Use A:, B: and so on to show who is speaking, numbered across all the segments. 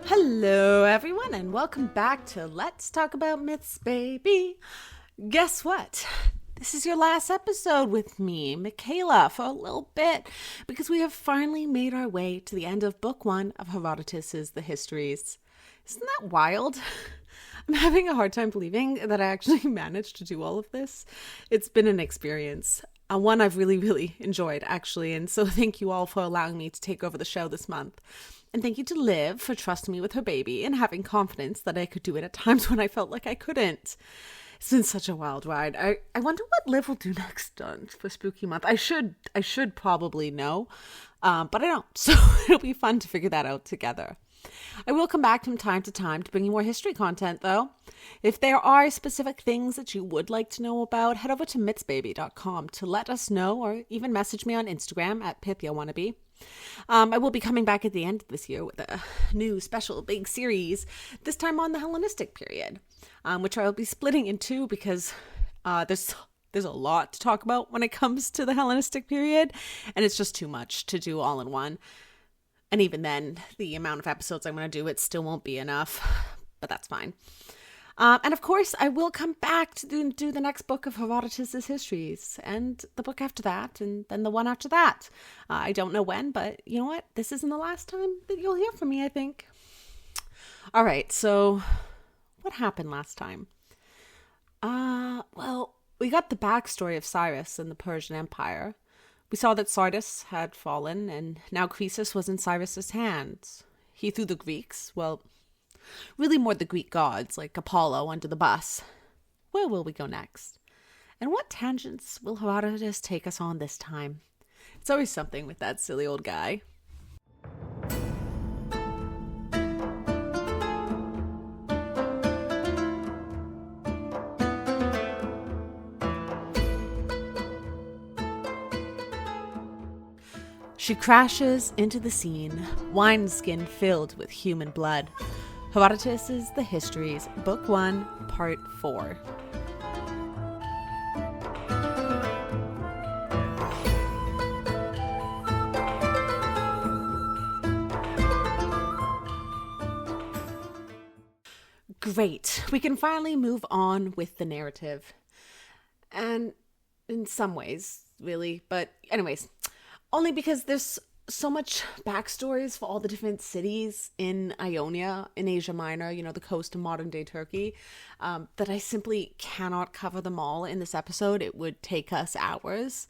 A: Hello, everyone, and welcome back to Let's Talk About Myths, baby. Guess what? This is your last episode with me, Michaela, for a little bit, because we have finally made our way to the end of Book 1 of Herodotus The Histories. Isn't that wild? I'm having a hard time believing that I actually managed to do all of this. It's been an experience. One I've really enjoyed, actually, and so thank you all for allowing me to take over the show this month. And thank you to Liv for trusting me with her baby and having confidence that I could do it at times when I felt like I couldn't. It's been such a wild ride. I wonder what Liv will do next for Spooky Month. I should probably know, but I don't. So it'll be fun to figure that out together. I will come back from time to time to bring you more history content, though. If there are specific things that you would like to know about, head over to mythsbaby.com to let us know, or even message me on Instagram at PythiaWannabe. I will be coming back at the end of this year with a new special big series, this time on the Hellenistic period, which I'll be splitting in two because there's a lot to talk about when it comes to the Hellenistic period, and it's just too much to do all in one. And even then, the amount of episodes I'm going to do, it still won't be enough, but that's fine. And of course, I will come back to do the next book of Herodotus Histories, and the book after that, and then the one after that. I don't know when, but you know what? This isn't the last time that you'll hear from me, I think. All right, so what happened last time? Well, we got the backstory of Cyrus and the Persian Empire. We saw that Sardis had fallen, and now Croesus was in Cyrus's hands. He threw the Greeks, well, really more the Greek gods, like Apollo, under the bus. Where will we go next? And what tangents will Herodotus take us on this time? It's always something with that silly old guy. She crashes into the scene, wineskin filled with human blood. Herodotus The Histories, Book 1, Part 4. Great. We can finally move on with the narrative. And in some ways, really. But anyways, only because there's so much backstories for all the different cities in Ionia, in Asia Minor, the coast of modern day Turkey, that I simply cannot cover them all in this episode. It would take us hours.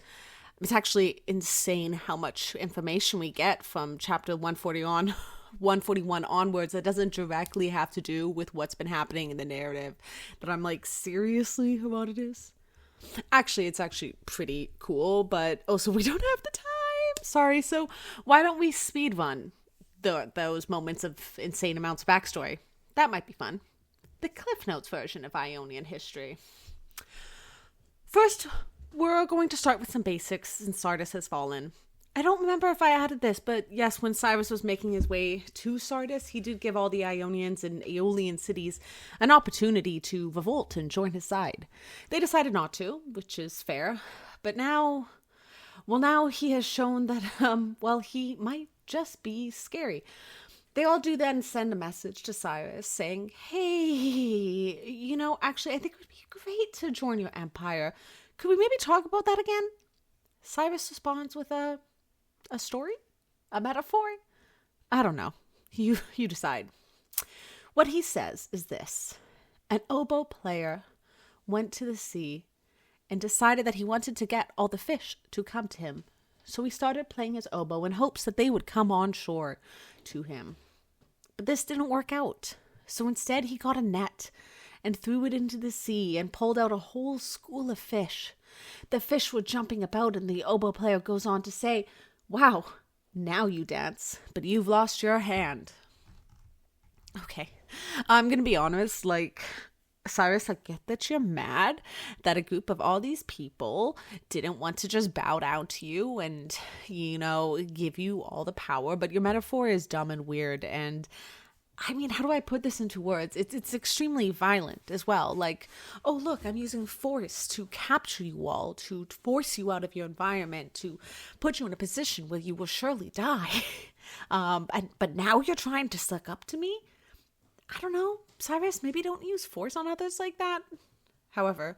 A: It's actually insane how much information we get from chapter 141 onwards that doesn't directly have to do with what's been happening in the narrative. That I'm like, seriously, Herodotus? Actually, it's actually pretty cool, but also we don't have the time. Sorry, so why don't we speed run those moments of insane amounts of backstory? That might be fun. The Cliff Notes version of Ionian history. First, we're going to start with some basics since Sardis has fallen. I don't remember if I added this, but yes, when Cyrus was making his way to Sardis, he did give all the Ionians and Aeolian cities an opportunity to revolt and join his side. They decided not to, which is fair, but now he has shown that, he might just be scary. They all do then send a message to Cyrus saying, hey, actually, I think it would be great to join your empire. Could we maybe talk about that again? Cyrus responds with a story? A metaphor? I don't know. You decide. What he says is this. An oboe player went to the sea and decided that he wanted to get all the fish to come to him. So he started playing his oboe in hopes that they would come on shore to him. But this didn't work out. So instead he got a net and threw it into the sea and pulled out a whole school of fish. The fish were jumping about, and the oboe player goes on to say, wow, now you dance, but you've lost your hand. Okay. I'm going to be honest, like, Cyrus, I get that you're mad that a group of all these people didn't want to just bow down to you and, give you all the power, but your metaphor is dumb and weird. And I mean, how do I put this into words? It's extremely violent as well. Like, oh, look, I'm using force to capture you all, to force you out of your environment, to put you in a position where you will surely die. But now you're trying to suck up to me? I don't know, Cyrus, maybe don't use force on others like that. However,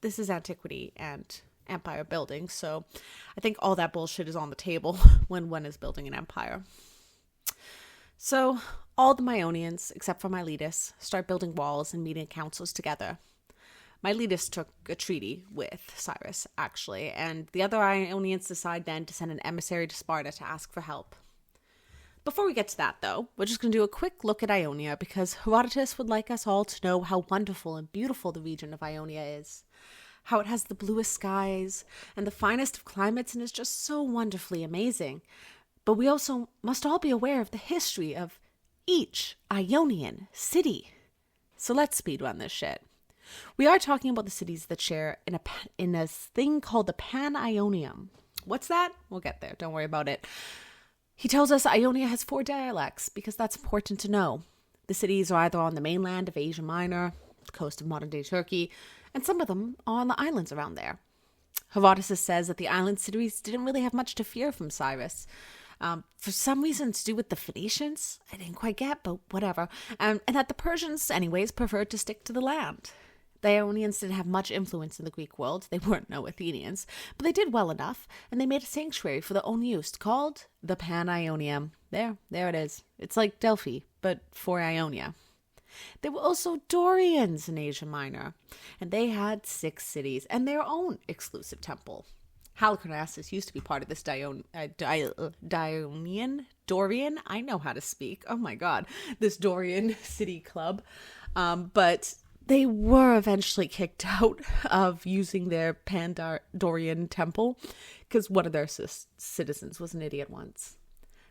A: this is antiquity and empire building, so I think all that bullshit is on the table when one is building an empire. So all the Ionians, except for Miletus, start building walls and meeting councils together. Miletus took a treaty with Cyrus, actually, and the other Ionians decide then to send an emissary to Sparta to ask for help. Before we get to that, though, we're just going to do a quick look at Ionia because Herodotus would like us all to know how wonderful and beautiful the region of Ionia is. How it has the bluest skies and the finest of climates and is just so wonderfully amazing. But we also must all be aware of the history of each Ionian city. So let's speedrun this shit. We are talking about the cities that share in a thing called the Pan-Ionium. What's that? We'll get there. Don't worry about it. He tells us Ionia has 4 dialects because that's important to know. The cities are either on the mainland of Asia Minor, the coast of modern-day Turkey, and some of them are on the islands around there. Herodotus says that the island cities didn't really have much to fear from Cyrus. For some reason to do with the Phoenicians, I didn't quite get, but whatever. And that the Persians, anyways, preferred to stick to the land. The Ionians didn't have much influence in the Greek world. They weren't no Athenians, but they did well enough, and they made a sanctuary for their own use called the Pan-Ionium. There it is. It's like Delphi, but for Ionia. There were also Dorians in Asia Minor, and they had 6 cities and their own exclusive temple. Halicarnassus used to be part of this Dorian, I know how to speak, oh my god, this Dorian city club, but they were eventually kicked out of using their Pan-Dorian temple because one of their citizens was an idiot once.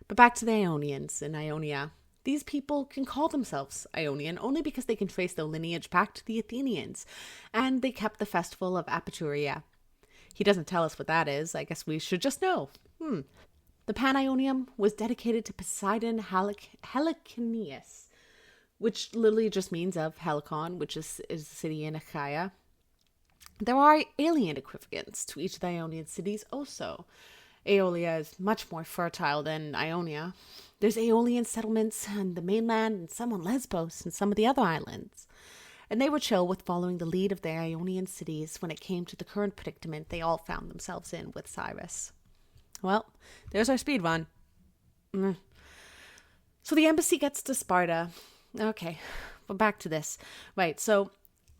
A: But back to the Ionians in Ionia. These people can call themselves Ionian only because they can trace their lineage back to the Athenians, and they kept the festival of Apaturia. He doesn't tell us what that is. I guess we should just know. The Pan-Ionium was dedicated to Poseidon Heliconius, which literally just means of Helicon, which is a city in Achaia. There are alien equivalents to each of the Ionian cities also. Aeolia is much more fertile than Ionia. There's Aeolian settlements on the mainland and some on Lesbos and some of the other islands. And they were chill with following the lead of the Ionian cities when it came to the current predicament they all found themselves in with Cyrus. Well, there's our speed run. So the embassy gets to Sparta. Okay, but back to this. Right, so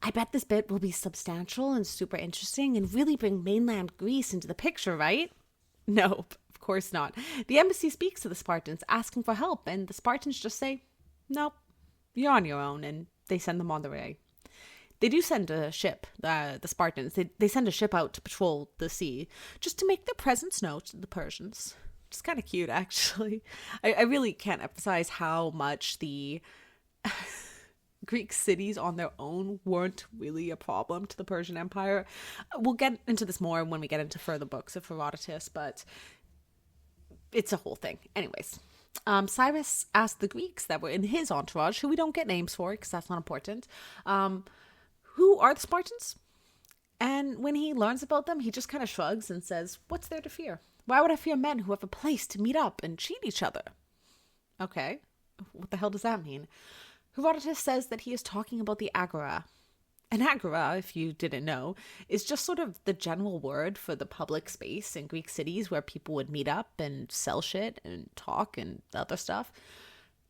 A: I bet this bit will be substantial and super interesting and really bring mainland Greece into the picture, right? No, of course not. The embassy speaks to the Spartans asking for help, and the Spartans just say, nope, you're on your own, and they send them on their way. They do send a ship, the Spartans. They send a ship out to patrol the sea, just to make their presence known to the Persians. It's kind of cute, actually. I really can't emphasize how much the Greek cities on their own weren't really a problem to the Persian Empire. We'll get into this more when we get into further books of Herodotus, but it's a whole thing. Anyways, Cyrus asked the Greeks that were in his entourage, who we don't get names for because that's not important, who are the Spartans? And when he learns about them, he just kind of shrugs and says, what's there to fear? Why would I fear men who have a place to meet up and cheat each other? Okay, what the hell does that mean? Herodotus says that he is talking about the agora. An agora, if you didn't know, is just sort of the general word for the public space in Greek cities where people would meet up and sell shit and talk and other stuff.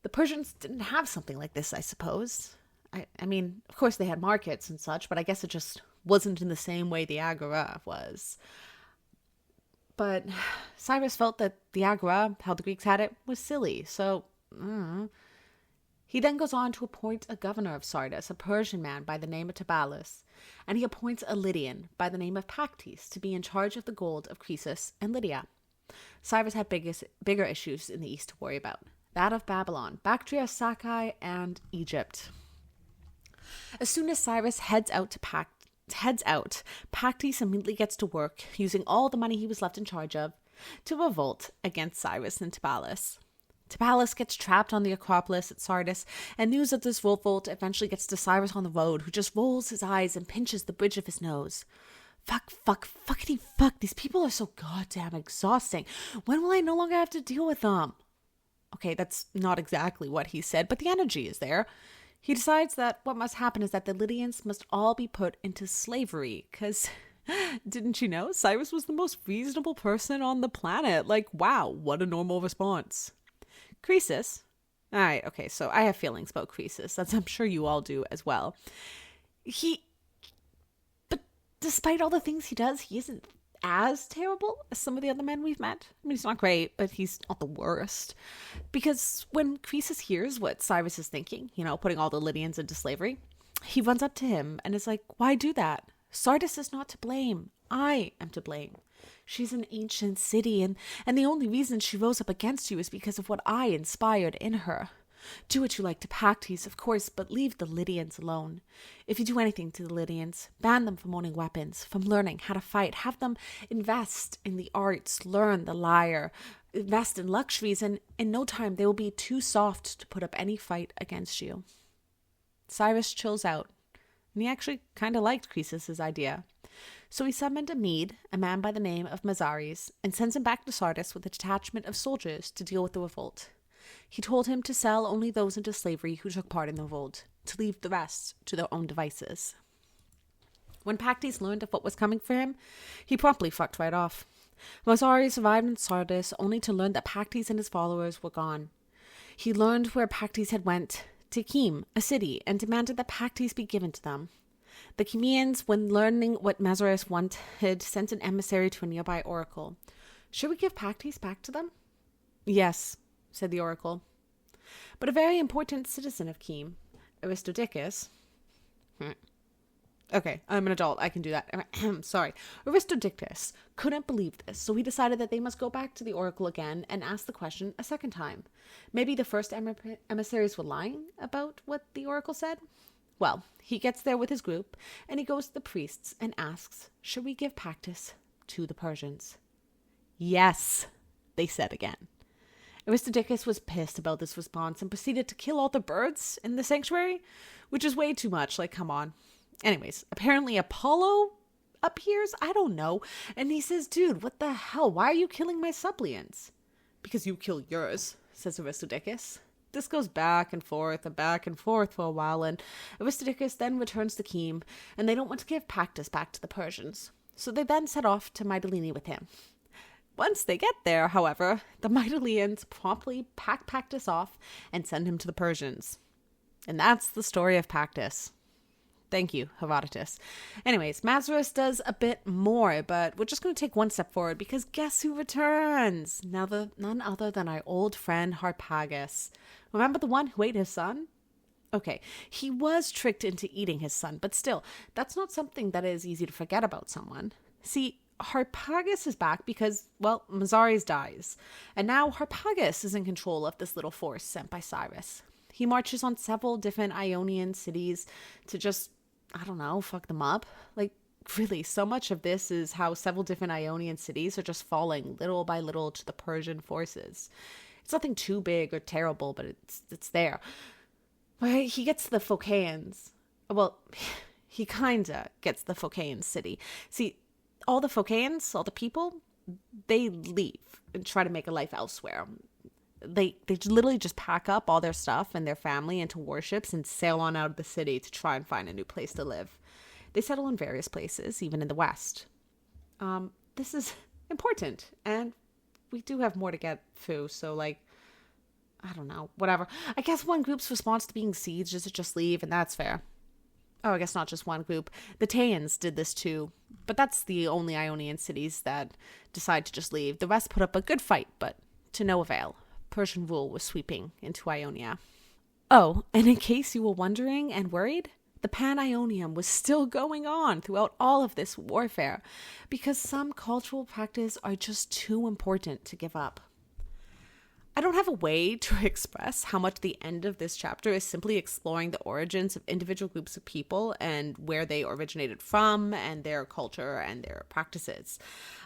A: The Persians didn't have something like this, I suppose. I mean, of course they had markets and such, but I guess it just wasn't in the same way the agora was. But Cyrus felt that the agora, how the Greeks had it, was silly, so he then goes on to appoint a governor of Sardis, a Persian man by the name of Tibalus, and he appoints a Lydian by the name of Pactes to be in charge of the gold of Croesus and Lydia. Cyrus had bigger issues in the east to worry about. that of Babylon, Bactria, Sakai, and Egypt. As soon as Cyrus heads out, Pactyes immediately gets to work, using all the money he was left in charge of, to revolt against Cyrus and Tibalus. Tibalus gets trapped on the Acropolis at Sardis, and news of this revolt eventually gets to Cyrus on the road, who just rolls his eyes and pinches the bridge of his nose. Fuckity fuck, these people are so goddamn exhausting. When will I no longer have to deal with them? Okay, that's not exactly what he said, but the energy is there. He decides that what must happen is that the Lydians must all be put into slavery, because didn't you know Cyrus was the most reasonable person on the planet? Like, wow, what a normal response. Croesus. Alright, okay, so I have feelings about Croesus. I'm sure you all do as well. But despite all the things he does, he isn't as terrible as some of the other men we've met. I mean, he's not great, but he's not the worst. Because when Croesus hears what Cyrus is thinking, putting all the Lydians into slavery, he runs up to him and is like, why do that? Sardis is not to blame. I am to blame. She's an ancient city, and the only reason she rose up against you is because of what I inspired in her. Do what you like to Pactyes, of course, but leave the Lydians alone. If you do anything to the Lydians, ban them from owning weapons, from learning how to fight, have them invest in the arts, learn the lyre, invest in luxuries, and in no time they will be too soft to put up any fight against you. Cyrus chills out, and he actually kind of liked Croesus's idea. So he summoned a Mede, a man by the name of Mazares, and sends him back to Sardis with a detachment of soldiers to deal with the revolt. He told him to sell only those into slavery who took part in the revolt, to leave the rest to their own devices. When Pactyes learned of what was coming for him, he promptly fucked right off. Mazares arrived in Sardis only to learn that Pactyes and his followers were gone. He learned where Pactyes had went, to Chem, a city, and demanded that Pactyes be given to them. The Chemians, when learning what Mazares wanted, sent an emissary to a nearby oracle. Should we give Pactyes back to them? Yes, said the oracle. But a very important citizen of Chem, Aristodicus... Okay, I'm an adult, I can do that. Sorry. Aristodicus couldn't believe this, so he decided that they must go back to the oracle again and ask the question a second time. Maybe the first emissaries were lying about what the oracle said? Well, he gets there with his group, and he goes to the priests and asks, should we give Pactyes to the Persians? Yes, they said again. Aristodicus was pissed about this response and proceeded to kill all the birds in the sanctuary, which is way too much, like, come on. Anyways, apparently Apollo appears, I don't know, and he says, dude, what the hell, why are you killing my suppliants? Because you kill yours, says Aristodicus. This goes back and forth for a while, and Aristodicus then returns to Chem, and they don't want to give Pactyes back to the Persians. So they then set off to Mytilene with him. Once they get there, however, the Mytileans promptly pack Pactyes off and send him to the Persians. And that's the story of Pactyes. Thank you, Herodotus. Anyways, Mazares does a bit more, but we're just going to take one step forward because guess who returns? None other than our old friend Harpagus. Remember the one who ate his son? Okay, he was tricked into eating his son, but still, that's not something that is easy to forget about someone. See, Harpagus is back because, well, Mazares dies, and now Harpagus is in control of this little force sent by Cyrus. He marches on several different Ionian cities to just, I don't know, fuck them up. Like, really, so much of this is how several different Ionian cities are just falling little by little to the Persian forces. It's nothing too big or terrible, but it's there. Right? He gets the Phocaeans. Well, he kinda gets the Phocaean city. See, all the Phocaeans, all the people, they leave and try to make a life elsewhere. They literally just pack up all their stuff and their family into warships and sail on out of the city to try and find a new place to live. They settle in various places, even in the West. This is important, and we do have more to get through, so, like, I don't know, whatever. I guess one group's response to being sieged is to just leave, and that's fair. Oh, I guess not just one group. The Teians did this too, but that's the only Ionian cities that decide to just leave. The rest put up a good fight, but to no avail. Persian rule was sweeping into Ionia. Oh, and in case you were wondering and worried, the Pan-Ionium was still going on throughout all of this warfare because some cultural practices are just too important to give up. I don't have a way to express how much the end of this chapter is simply exploring the origins of individual groups of people and where they originated from and their culture and their practices.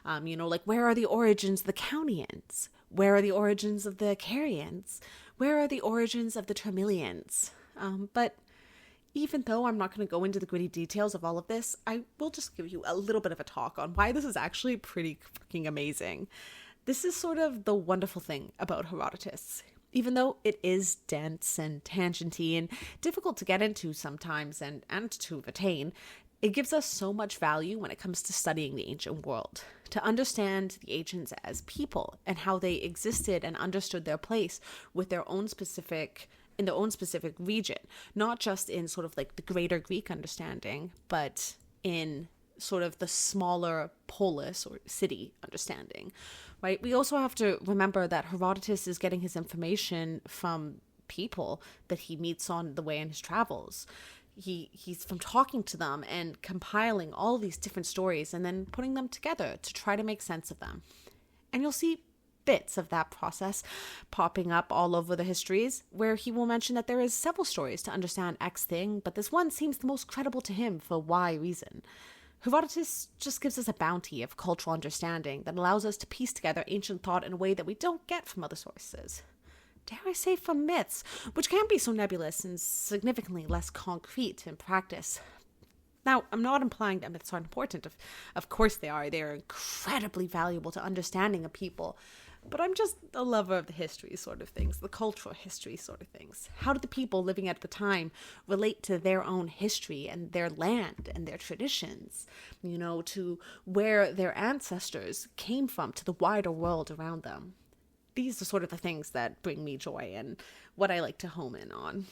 A: Like, where are the origins of the Countians? Where are the origins of the Carians? Where are the origins of the Tremilians? But even though I'm not going to go into the gritty details of all of this, I will just give you a little bit of a talk on why this is actually pretty fucking amazing. This is sort of the wonderful thing about Herodotus. Even though it is dense and tangenty and difficult to get into sometimes and to retain, it gives us so much value when it comes to studying the ancient world, to understand the ancients as people and how they existed and understood their place with their own specific region, not just in sort of like the greater Greek understanding, but in sort of the smaller polis or city understanding, right? We also have to remember that Herodotus is getting his information from people that he meets on the way in his travels. He's from talking to them and compiling all these different stories and then putting them together to try to make sense of them. And you'll see bits of that process popping up all over the histories, where he will mention that there is several stories to understand X thing, but this one seems the most credible to him for Y reason. Herodotus just gives us a bounty of cultural understanding that allows us to piece together ancient thought in a way that we don't get from other sources. Dare I say from myths, which can be so nebulous and significantly less concrete in practice. Now, I'm not implying that myths aren't important. Of course they are. They're incredibly valuable to understanding a people. But I'm just a lover of the history sort of things, the cultural history sort of things. How did the people living at the time relate to their own history and their land and their traditions, to where their ancestors came from, to the wider world around them? These are sort of the things that bring me joy and what I like to home in on.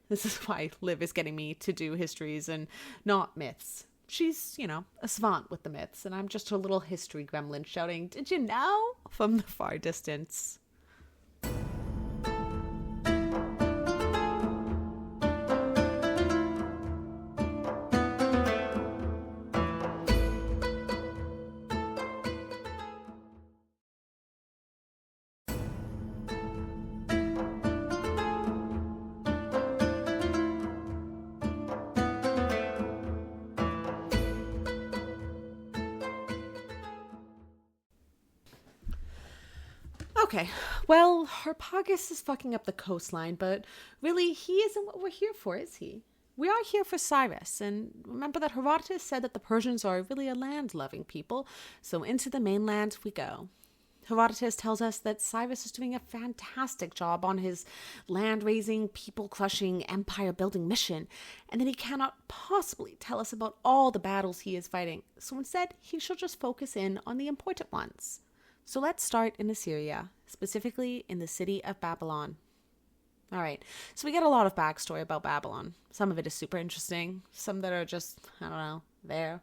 A: This is why Liv is getting me to do histories and not myths. She's, a savant with the myths, and I'm just her little history gremlin shouting, "Did you know?" from the far distance. Okay, well, Harpagus is fucking up the coastline, but really, he isn't what we're here for, is he? We are here for Cyrus, and remember that Herodotus said that the Persians are really a land-loving people, so into the mainland we go. Herodotus tells us that Cyrus is doing a fantastic job on his land-raising, people-crushing, empire-building mission, and that he cannot possibly tell us about all the battles he is fighting, so instead he shall just focus in on the important ones. So let's start in Assyria, specifically in the city of Babylon. All right, so we get a lot of backstory about Babylon. Some of it is super interesting, some that are just, I don't know, there.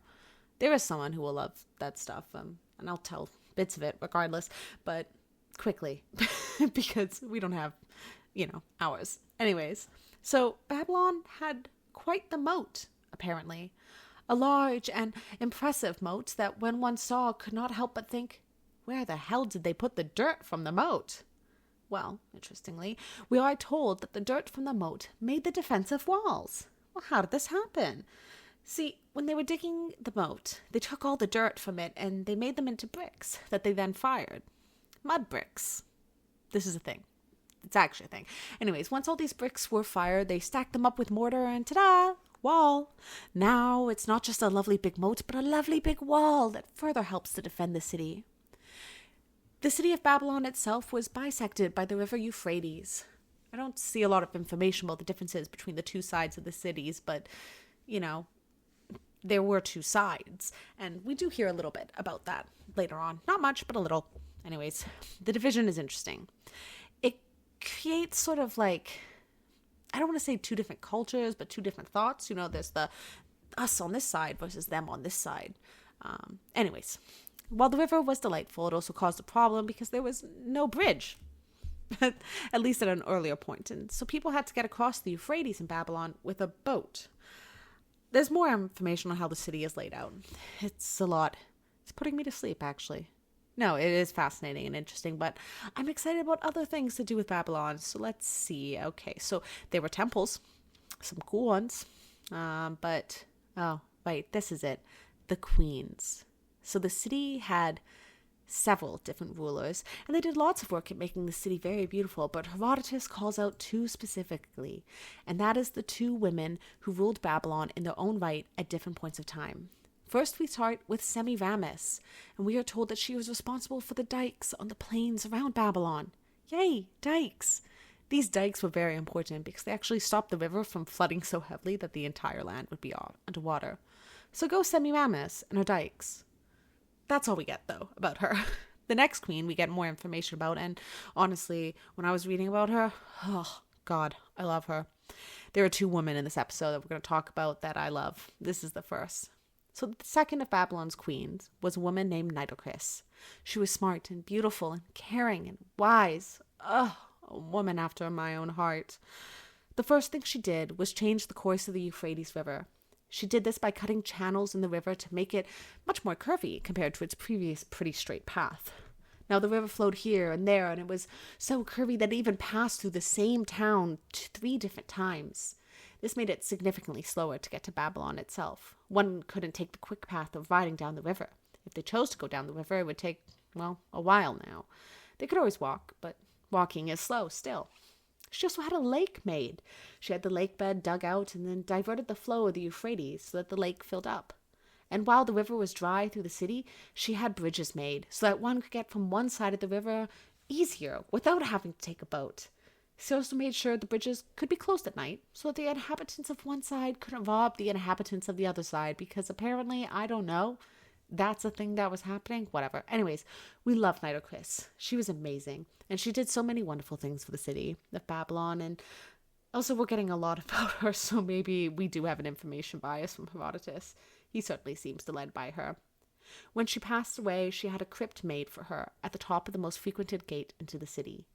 A: There is someone who will love that stuff, and I'll tell bits of it regardless, but quickly, because we don't have, hours. Anyways, so Babylon had quite the moat, apparently. A large and impressive moat that when one saw could not help but think, where the hell did they put the dirt from the moat? Well, interestingly, we are told that the dirt from the moat made the defensive walls. Well, how did this happen? See, when they were digging the moat, they took all the dirt from it and they made them into bricks that they then fired. Mud bricks. This is a thing. It's actually a thing. Anyways, once all these bricks were fired, they stacked them up with mortar and ta-da! Wall. Now it's not just a lovely big moat, but a lovely big wall that further helps to defend the city. The city of Babylon itself was bisected by the river Euphrates. I don't see a lot of information about the differences between the two sides of the cities, but, there were two sides. And we do hear a little bit about that later on. Not much, but a little. Anyways, the division is interesting. It creates sort of like, I don't want to say two different cultures, but two different thoughts. There's the us on this side versus them on this side. Anyways. While the river was delightful, it also caused a problem because there was no bridge, at least at an earlier point, and so people had to get across the Euphrates in Babylon with a boat. There's more information on how the city is laid out. It's a lot. It's putting me to sleep, actually. No, it is fascinating and interesting, but I'm excited about other things to do with Babylon. So let's see. Okay, so there were temples, some cool ones. But, oh, wait, this is it. The queens. So the city had several different rulers, and they did lots of work at making the city very beautiful, but Herodotus calls out two specifically, and that is the two women who ruled Babylon in their own right at different points of time. First, we start with Semiramis, and we are told that she was responsible for the dikes on the plains around Babylon. Yay, dikes! These dikes were very important because they actually stopped the river from flooding so heavily that the entire land would be underwater. So go Semiramis and her dikes. That's all we get, though, about her. The next queen we get more information about, and honestly, when I was reading about her, oh, God, I love her. There are two women in this episode that we're going to talk about that I love. This is the first. So the second of Babylon's queens was a woman named Nitocris. She was smart and beautiful and caring and wise. Ugh, a woman after my own heart. The first thing she did was change the course of the Euphrates River. She did this by cutting channels in the river to make it much more curvy compared to its previous pretty straight path. Now the river flowed here and there, and it was so curvy that it even passed through the same town 3 different times. This made it significantly slower to get to Babylon itself. One couldn't take the quick path of riding down the river. If they chose to go down the river, it would take, well, a while now. They could always walk, but walking is slow still. She also had a lake made. She had the lake bed dug out and then diverted the flow of the Euphrates so that the lake filled up. And while the river was dry through the city, she had bridges made so that one could get from one side of the river easier without having to take a boat. She also made sure the bridges could be closed at night so that the inhabitants of one side couldn't rob the inhabitants of the other side, because apparently, I don't know, that's a thing that was happening. Whatever. Anyways, we love Nitocris. She was amazing, and she did so many wonderful things for the city of Babylon, and also we're getting a lot about her, so maybe we do have an information bias from Herodotus. He certainly seems to lead by her. When she passed away, she had a crypt made for her at the top of the most frequented gate into the city.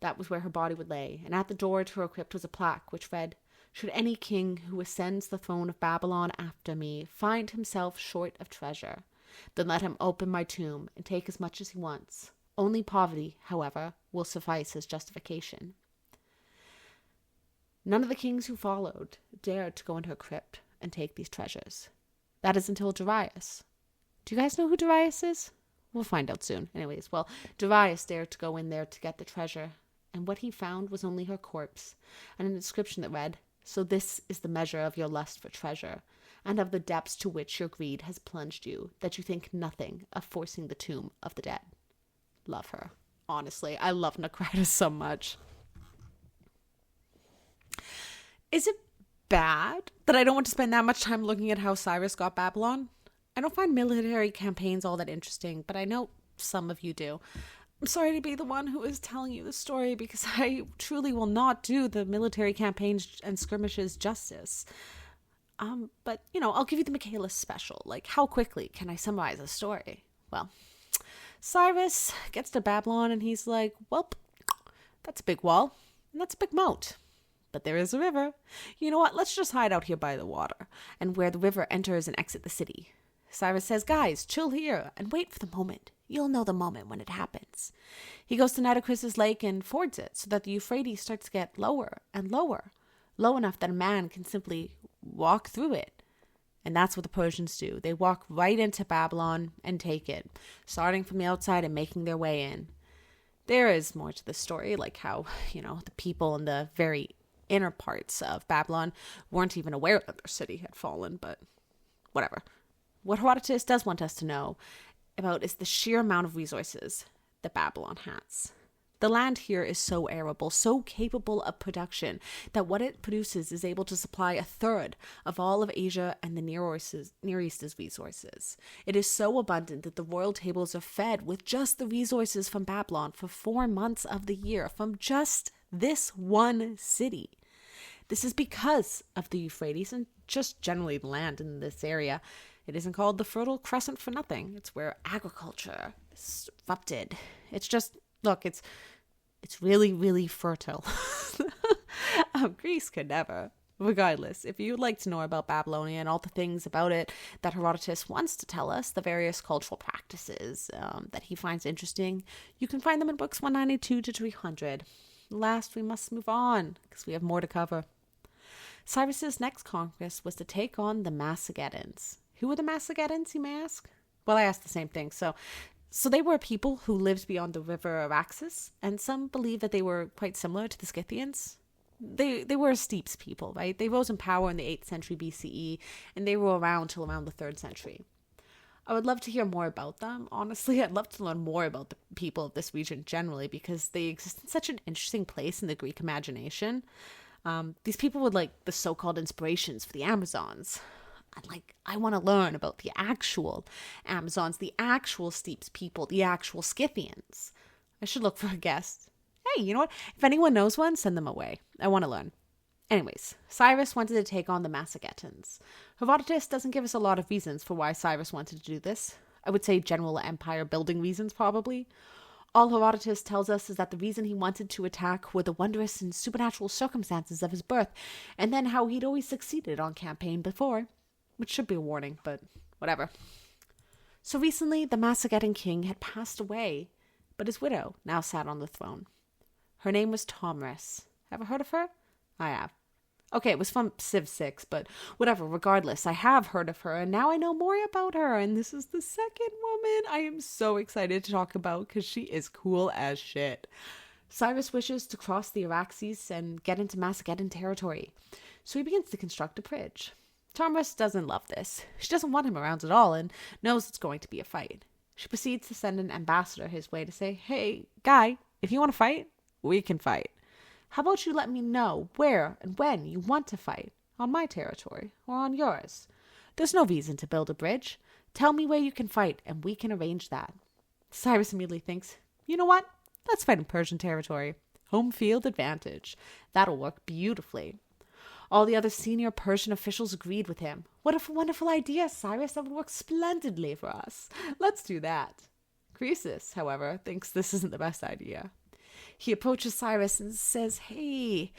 A: That was where her body would lay, and at the door to her crypt was a plaque which read, "Should any king who ascends the throne of Babylon after me find himself short of treasure, then let him open my tomb and take as much as he wants. Only poverty, however, will suffice as justification." None of the kings who followed dared to go into her crypt and take these treasures. That is until Darius. Do you guys know who Darius is? We'll find out soon. Anyways, well, Darius dared to go in there to get the treasure, and what he found was only her corpse, and an inscription that read, "So this is the measure of your lust for treasure, and of the depths to which your greed has plunged you, that you think nothing of forcing the tomb of the dead." Love her. Honestly, I love Nitocris so much. Is it bad that I don't want to spend that much time looking at how Cyrus got Babylon? I don't find military campaigns all that interesting, but I know some of you do. I'm sorry to be the one who is telling you the story, because I truly will not do the military campaigns and skirmishes justice. But, I'll give you the Michaelis special. Like, how quickly can I summarize a story? Well, Cyrus gets to Babylon and he's like, well, that's a big wall and that's a big moat. But there is a river. You know what? Let's just hide out here by the water and where the river enters and exits the city. Cyrus says, guys, chill here and wait for the moment. You'll know the moment when it happens. He goes to Nitocris' lake and fords it so that the Euphrates starts to get lower and lower, low enough that a man can simply walk through it. And that's what the Persians do. They walk right into Babylon and take it, starting from the outside and making their way in. There is more to the story, like how, the people in the very inner parts of Babylon weren't even aware that their city had fallen, but whatever. What Herodotus does want us to know about is the sheer amount of resources that Babylon has. The land here is so arable, so capable of production, that what it produces is able to supply a third of all of Asia and the Near East's resources. It is so abundant that the royal tables are fed with just the resources from Babylon for 4 months of the year, from just this one city. This is because of the Euphrates and just generally the land in this area. It isn't called the Fertile Crescent for nothing. It's where agriculture is erupted. It's just, look, it's really, really fertile. Greece could never. Regardless, if you'd like to know about Babylonia and all the things about it that Herodotus wants to tell us, the various cultural practices that he finds interesting, you can find them in books 192 to 300. Last, we must move on, because we have more to cover. Cyrus's next conquest was to take on the Massagetians. Who were the Massagetians, you may ask? Well, I asked the same thing. So they were people who lived beyond the river Araxes, and some believe that they were quite similar to the Scythians. They were steeps people, right? They rose in power in the 8th century BCE, and they were around till around the 3rd century. I would love to hear more about them. Honestly, I'd love to learn more about the people of this region generally, because they exist in such an interesting place in the Greek imagination. These people were like the so-called inspirations for the Amazons. I want to learn about the actual Amazons, the actual steeps people, the actual Scythians. I should look for a guest. Hey, you know what? If anyone knows one, send them away. I want to learn. Anyways, Cyrus wanted to take on the Massagetians. Herodotus doesn't give us a lot of reasons for why Cyrus wanted to do this. I would say general empire building reasons, probably. All Herodotus tells us is that the reason he wanted to attack were the wondrous and supernatural circumstances of his birth, and then how he'd always succeeded on campaign before. Which should be a warning, but whatever. So recently, the Massagetian king had passed away, but his widow now sat on the throne. Her name was Tomris. Ever heard of her? I have. Okay, it was from Civ 6, but whatever, regardless, I have heard of her, and now I know more about her, and this is the second woman I am so excited to talk about, because she is cool as shit. Cyrus wishes to cross the Araxes and get into Massagetian territory, so he begins to construct a bridge. Tomris doesn't love this. She doesn't want him around at all, and knows it's going to be a fight. She proceeds to send an ambassador his way to say, hey, guy, if you want to fight, we can fight. How about you let me know where and when you want to fight, on my territory or on yours? There's no reason to build a bridge. Tell me where you can fight, and we can arrange that. Cyrus immediately thinks, you know what? Let's fight in Persian territory. Home field advantage. That'll work beautifully. All the other senior Persian officials agreed with him. What a wonderful idea, Cyrus. That would work splendidly for us. Let's do that. Croesus, however, thinks this isn't the best idea. He approaches Cyrus and says, hey,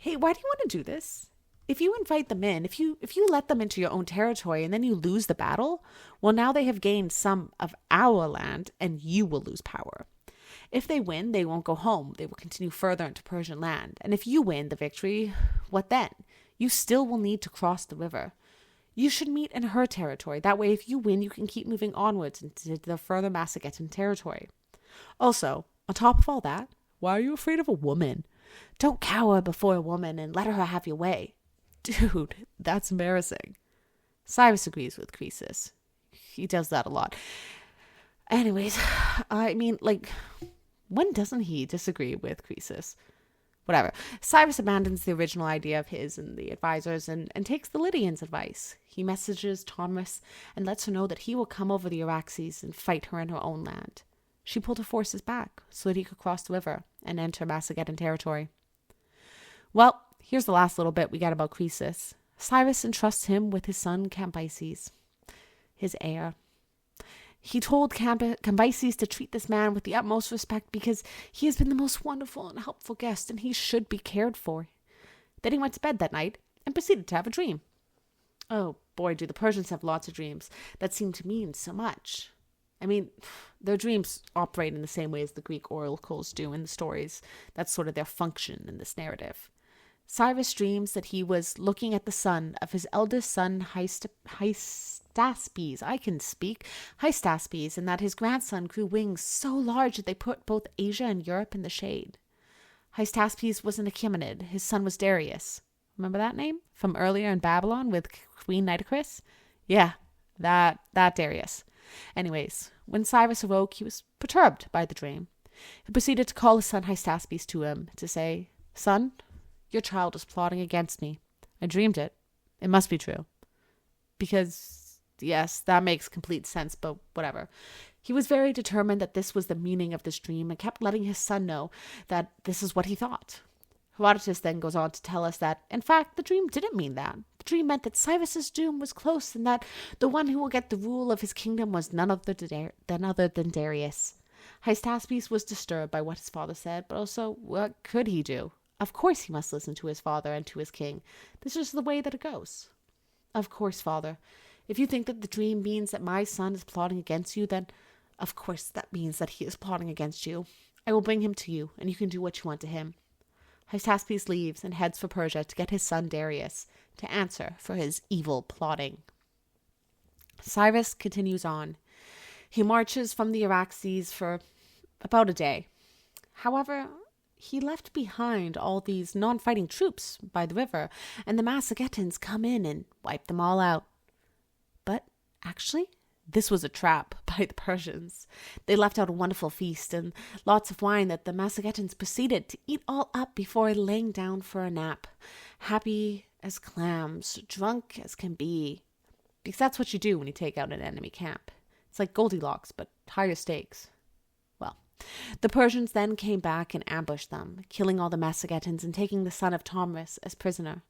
A: why do you want to do this? If you invite them in, if you let them into your own territory and then you lose the battle, well, now they have gained some of our land and you will lose power. If they win, they won't go home. They will continue further into Persian land. And if you win the victory, what then? You still will need to cross the river. You should meet in her territory. That way, if you win, you can keep moving onwards into the further Massagetian territory. Also, on top of all that, why are you afraid of a woman? Don't cower before a woman and let her have your way. Dude, that's embarrassing. Cyrus agrees with Croesus. He does that a lot. Anyways, I mean, when doesn't he disagree with Croesus? Whatever. Cyrus abandons the original idea of his and the advisors and takes the Lydians' advice. He messages Tomris and lets her know that he will come over the Araxes and fight her in her own land. She pulled her forces back so that he could cross the river and enter Massagetian territory. Well, here's the last little bit we get about Croesus. Cyrus entrusts him with his son Cambyses, his heir. He told Cambyses to treat this man with the utmost respect because he has been the most wonderful and helpful guest and he should be cared for. Then he went to bed that night and proceeded to have a dream. Oh boy, do the Persians have lots of dreams that seem to mean so much. I mean, their dreams operate in the same way as the Greek oracles do in the stories. That's sort of their function in this narrative. Cyrus dreams that he was looking at the son of his eldest son Hystaspes. I can speak. Hystaspes, and that his grandson grew wings so large that they put both Asia and Europe in the shade. Hystaspes was an Achaemenid. His son was Darius. Remember that name from earlier in Babylon with Queen Nitocris? Yeah, that Darius. Anyways, when Cyrus awoke, he was perturbed by the dream. He proceeded to call his son Hystaspes to him to say, "Son, your child is plotting against me. I dreamed it. It must be true." Because, yes, that makes complete sense, but whatever. He was very determined that this was the meaning of this dream and kept letting his son know that this is what he thought. Herodotus then goes on to tell us that, in fact, the dream didn't mean that. The dream meant that Cyrus's doom was close and that the one who will get the rule of his kingdom was none other than Darius. Hystaspes was disturbed by what his father said, but also, what could he do? Of course he must listen to his father and to his king. This is the way that it goes. Of course, father. If you think that the dream means that my son is plotting against you, then of course that means that he is plotting against you. I will bring him to you, and you can do what you want to him. Hystaspes leaves and heads for Persia to get his son Darius to answer for his evil plotting. Cyrus continues on. He marches from the Araxes for about a day. However, he left behind all these non-fighting troops by the river, and the Massagetans come in and wipe them all out. But actually, this was a trap by the Persians. They left out a wonderful feast and lots of wine that the Massagetans proceeded to eat all up before laying down for a nap, happy as clams, drunk as can be. Because that's what you do when you take out an enemy camp. It's like Goldilocks, but higher stakes. Well, the Persians then came back and ambushed them, killing all the Massagetans and taking the son of Tomris as prisoner.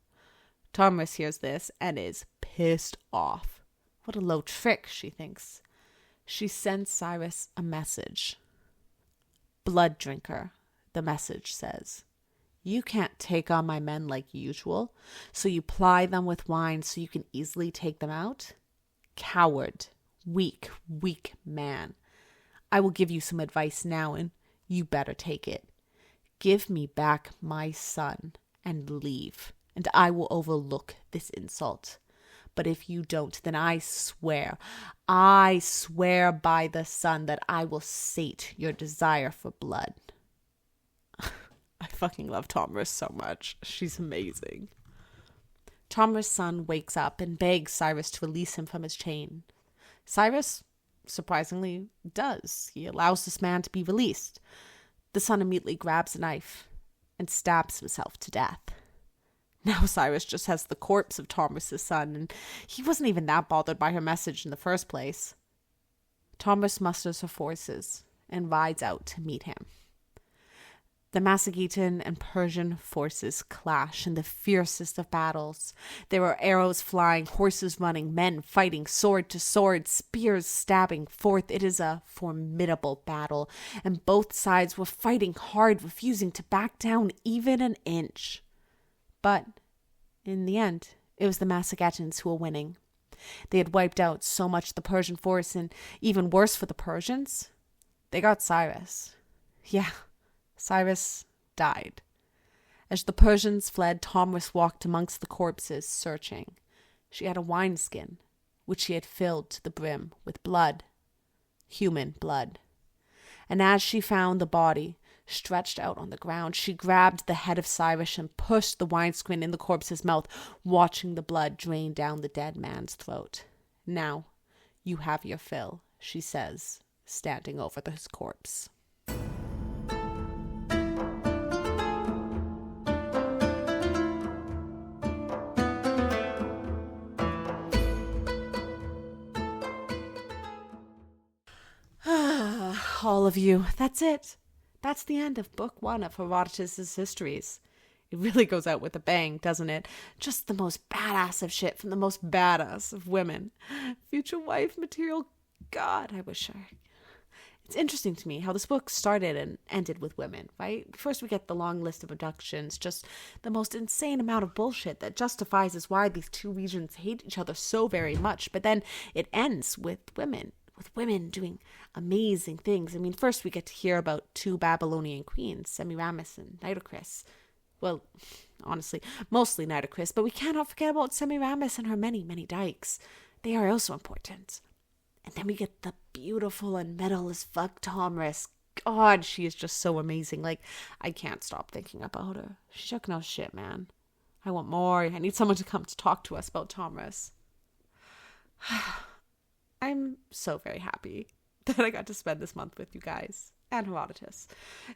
A: Tomris hears this and is pissed off. What a low trick, she thinks. She sends Cyrus a message. Blood drinker, the message says. You can't take on my men like usual, so you ply them with wine so you can easily take them out? Coward, weak man. I will give you some advice now, and you better take it. Give me back my son and leave, and I will overlook this insult. But if you don't, then I swear by the sun that I will sate your desire for blood. I fucking love Tomris so much. She's amazing. Tomris' son wakes up and begs Cyrus to release him from his chain. Cyrus, surprisingly, does. He allows this man to be released. The son immediately grabs a knife and stabs himself to death. Now Cyrus just has the corpse of Tomris' son, and he wasn't even that bothered by her message in the first place. Tomris musters her forces and rides out to meet him. The Massagetan and Persian forces clash in the fiercest of battles. There are arrows flying, horses running, men fighting sword to sword, spears stabbing forth. It is a formidable battle, and both sides were fighting hard, refusing to back down even an inch. But in the end, it was the Massagetans who were winning. They had wiped out so much of the Persian force, and even worse for the Persians, they got Cyrus. Yeah, Cyrus died. As the Persians fled, Tomris walked amongst the corpses, searching. She had a wineskin, which she had filled to the brim with blood, human blood. And as she found the body stretched out on the ground, she grabbed the head of Cyrus and pushed the wineskin in the corpse's mouth, watching the blood drain down the dead man's throat. Now, you have your fill, she says, standing over his corpse. All of you, that's it. That's the end of book 1 of Herodotus' Histories. It really goes out with a bang, doesn't it? Just the most badass of shit from the most badass of women. Future wife material. God, I wish I... It's interesting to me how this book started and ended with women, right? First we get the long list of abductions, just the most insane amount of bullshit that justifies as why these two regions hate each other so very much. But then it ends with women doing amazing things. I mean, first we get to hear about 2 Babylonian queens, Semiramis and Nitocris. Well, honestly, mostly Nitocris, but we cannot forget about Semiramis and her many, many dykes. They are also important. And then we get the beautiful and metal as fuck Tomris. God, she is just so amazing. Like, I can't stop thinking about her. She's shook no shit, man. I want more. I need someone to come to talk to us about Tomris. I'm so very happy that I got to spend this month with you guys and Herodotus.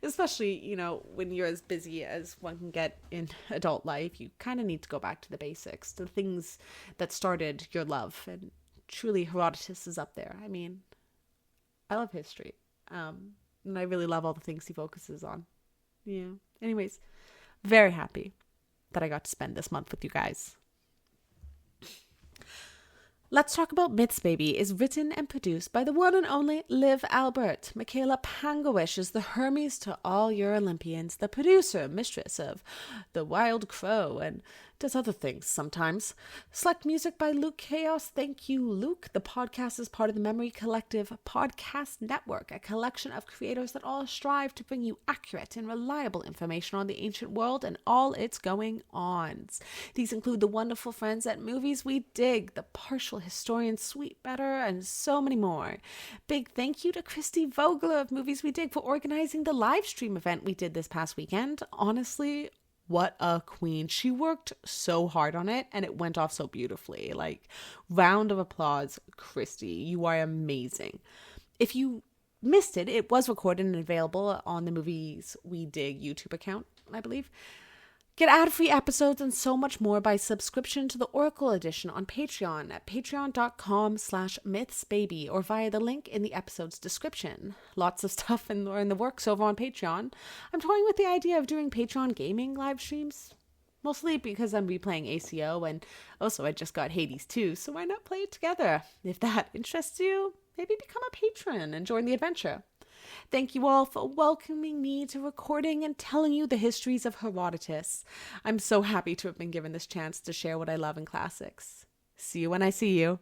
A: Especially, when you're as busy as one can get in adult life, you kind of need to go back to the basics, the things that started your love. And truly, Herodotus is up there. I mean, I love history. And I really love all the things he focuses on. Yeah. Anyways, very happy that I got to spend this month with you guys. Let's Talk About Myths, Baby is written and produced by the one and only Liv Albert. Michaela Pangowish is the Hermes to all your Olympians, the producer, mistress of The Wild Crow, and does other things sometimes. Select music by Luke Chaos. Thank you, Luke. The podcast is part of the Memory Collective Podcast Network, a collection of creators that all strive to bring you accurate and reliable information on the ancient world and all its going-ons. These include the wonderful friends at Movies We Dig, the partial historian Sweet Better, and so many more. Big thank you to Christy Vogler of Movies We Dig for organizing the live stream event we did this past weekend. Honestly, what a queen. She worked so hard on it and it went off so beautifully. Like, round of applause, Christy. You are amazing. If you missed it, it was recorded and available on the Movies We Dig YouTube account, I believe. Get ad-free episodes and so much more by subscription to the Oracle Edition on Patreon at patreon.com/mythsbaby or via the link in the episode's description. Lots of stuff in the works over on Patreon. I'm toying with the idea of doing Patreon gaming live streams, mostly because I'm replaying ACO, and also I just got Hades 2, so why not play it together? If that interests you, maybe become a patron and join the adventure. Thank you all for welcoming me to recording and telling you the histories of Herodotus. I'm so happy to have been given this chance to share what I love in classics. See you when I see you.